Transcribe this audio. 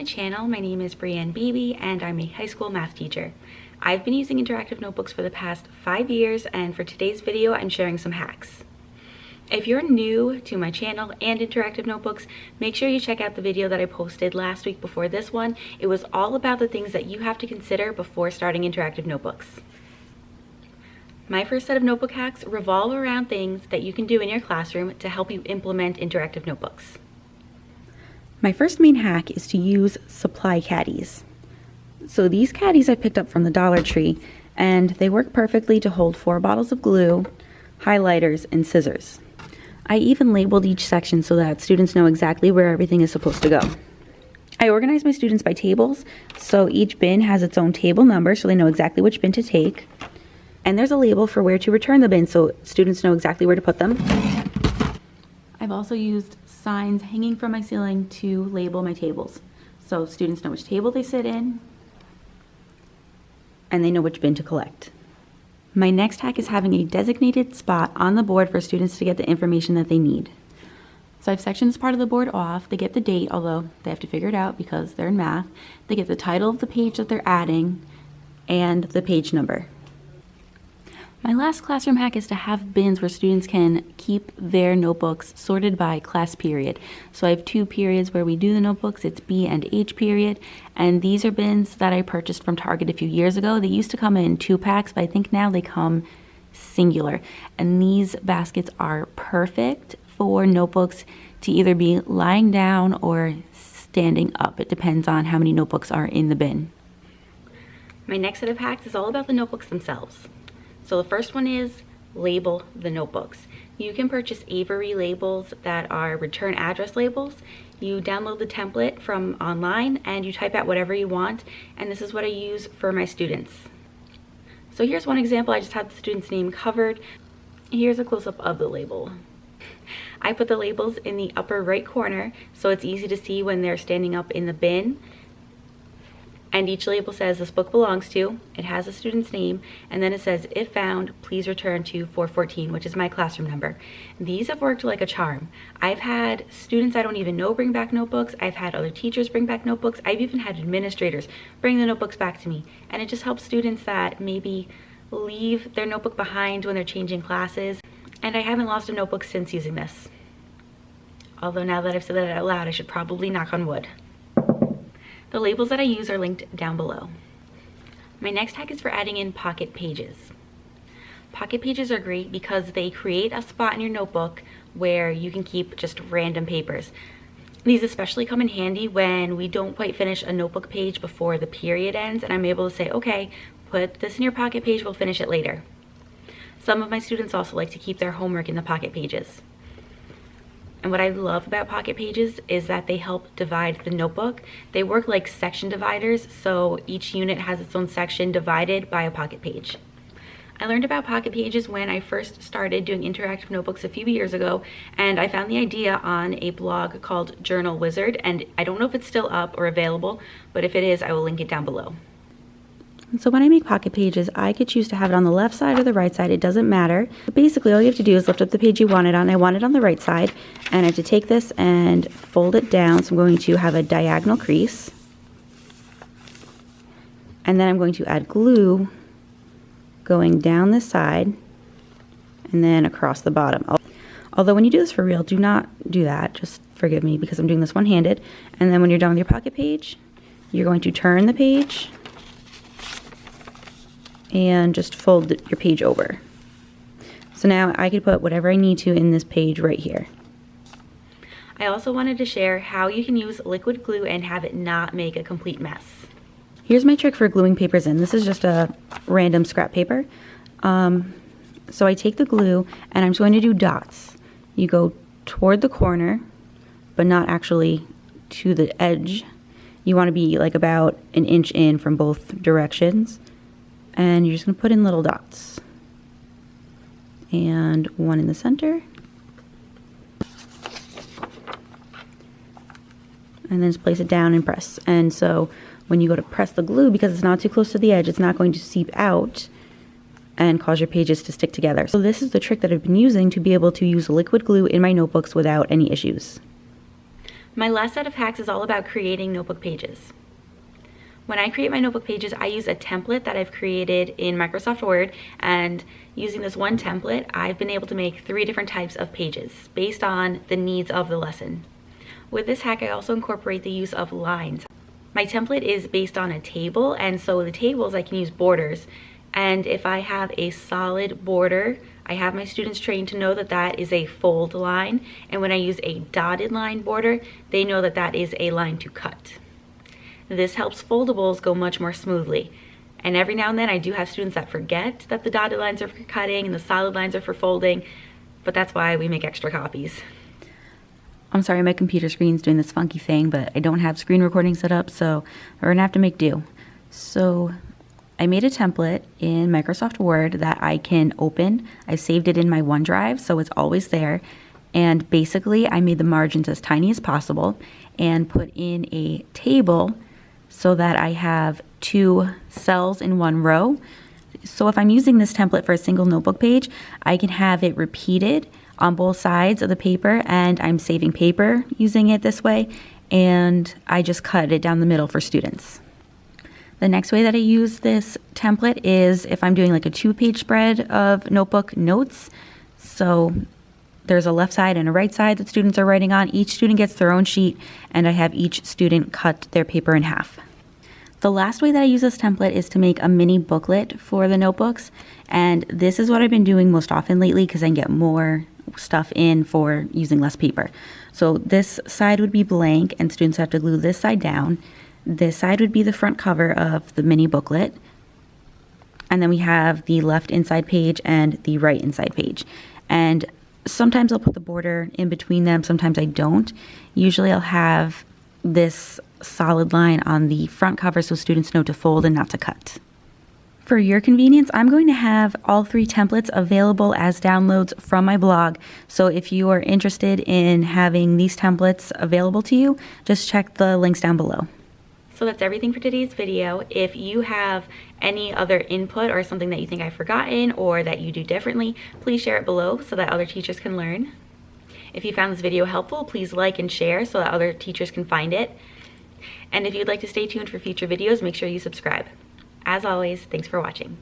my channel. My name is Brianne Beebe and I'm a high school math teacher. I've been using interactive notebooks for the past 5 years, and for today's video I'm sharing some hacks. If you're new to my channel and interactive notebooks, make sure you check out the video that I posted last week before this one. It was all about the things that you have to consider before starting interactive notebooks. My first set of notebook hacks revolve around things that you can do in your classroom to help you implement interactive notebooks. My first main hack is to use supply caddies. So these caddies I picked up from the Dollar Tree, and they work perfectly to hold 4 bottles of glue, highlighters, and scissors. I even labeled each section so that students know exactly where everything is supposed to go. I organized my students by tables, so each bin has its own table number so they know exactly which bin to take. And there's a label for where to return the bin so students know exactly where to put them. I've also used signs hanging from my ceiling to label my tables, so students know which table they sit in and they know which bin to collect. My next hack is having a designated spot on the board for students to get the information that they need. So I've sectioned this part of the board off. They get the date, although they have to figure it out because they're in math. They get the title of the page that they're adding and the page number. My last classroom hack is to have bins where students can keep their notebooks sorted by class period. So I have 2 periods where we do the notebooks. It's B and H period. And these are bins that I purchased from Target a few years ago. They used to come in 2 packs, but I think now they come singular. And these baskets are perfect for notebooks to either be lying down or standing up. It depends on how many notebooks are in the bin. My next set of hacks is all about the notebooks themselves. So the first one is label the notebooks. You can purchase Avery labels that are return address labels. You download the template from online and you type out whatever you want, and this is what I use for my students. So here's one example. I just have the student's name covered. Here's a close-up of the label. I put the labels in the upper right corner so it's easy to see when they're standing up in the bin. And each label says this book belongs to, it has a student's name, and then it says, if found, please return to 414, which is my classroom number. These have worked like a charm. I've had students I don't even know bring back notebooks. I've had other teachers bring back notebooks. I've even had administrators bring the notebooks back to me. And it just helps students that maybe leave their notebook behind when they're changing classes. And I haven't lost a notebook since using this. Although now that I've said that out loud, I should probably knock on wood. The labels that I use are linked down below. My next hack is for adding in pocket pages. Pocket pages are great because they create a spot in your notebook where you can keep just random papers. These especially come in handy when we don't quite finish a notebook page before the period ends, and I'm able to say, okay, put this in your pocket page, we'll finish it later. Some of my students also like to keep their homework in the pocket pages. And what I love about pocket pages is that they help divide the notebook. They work like section dividers, so each unit has its own section divided by a pocket page. I learned about pocket pages when I first started doing interactive notebooks a few years ago, and I found the idea on a blog called Journal Wizard, and I don't know if it's still up or available, but if it is, I will link it down below. So when I make pocket pages, I could choose to have it on the left side or the right side. It doesn't matter. But basically, all you have to do is lift up the page you want it on. I want it on the right side, and I have to take this and fold it down. So I'm going to have a diagonal crease. And then I'm going to add glue going down this side and then across the bottom. Although when you do this for real, do not do that. Just forgive me because I'm doing this one-handed. And then when you're done with your pocket page, you're going to turn the page and just fold your page over. So now I could put whatever I need to in this page right here. I also wanted to share how you can use liquid glue and have it not make a complete mess. Here's my trick for gluing papers in. This is just a random scrap paper. So I take the glue and I'm just going to do dots. You go toward the corner, but not actually to the edge. You want to be like about an inch in from both directions. And you're just going to put in little dots. And one in the center. And then just place it down and press. And so when you go to press the glue, because it's not too close to the edge, it's not going to seep out and cause your pages to stick together. So this is the trick that I've been using to be able to use liquid glue in my notebooks without any issues. My last set of hacks is all about creating notebook pages. When I create my notebook pages, I use a template that I've created in Microsoft Word, and using this one template, I've been able to make 3 different types of pages based on the needs of the lesson. With this hack, I also incorporate the use of lines. My template is based on a table, and so the tables I can use borders. And if I have a solid border, I have my students trained to know that that is a fold line, and when I use a dotted line border, they know that that is a line to cut. This helps foldables go much more smoothly. And every now and then I do have students that forget that the dotted lines are for cutting and the solid lines are for folding, but that's why we make extra copies. I'm sorry, my computer screen's doing this funky thing, but I don't have screen recording set up, so we're gonna have to make do. So I made a template in Microsoft Word that I can open. I saved it in my OneDrive, so it's always there. And basically, I made the margins as tiny as possible and put in a table so that I have 2 cells in one row. So if I'm using this template for a single notebook page, I can have it repeated on both sides of the paper, and I'm saving paper using it this way, and I just cut it down the middle for students. The next way that I use this template is if I'm doing like a 2-page spread of notebook notes. So there's a left side and a right side that students are writing on. Each student gets their own sheet, and I have each student cut their paper in half. The last way that I use this template is to make a mini booklet for the notebooks, and this is what I've been doing most often lately because I can get more stuff in for using less paper. So this side would be blank, and students have to glue this side down. This side would be the front cover of the mini booklet, and then we have the left inside page and the right inside page. And sometimes I'll put the border in between them, sometimes I don't. Usually I'll have this solid line on the front cover so students know to fold and not to cut. For your convenience, I'm going to have all 3 templates available as downloads from my blog. So if you are interested in having these templates available to you, just check the links down below. So that's everything for today's video. If you have any other input or something that you think I've forgotten or that you do differently, please share it below so that other teachers can learn. If you found this video helpful, please like and share so that other teachers can find it. And if you'd like to stay tuned for future videos, make sure you subscribe. As always, thanks for watching.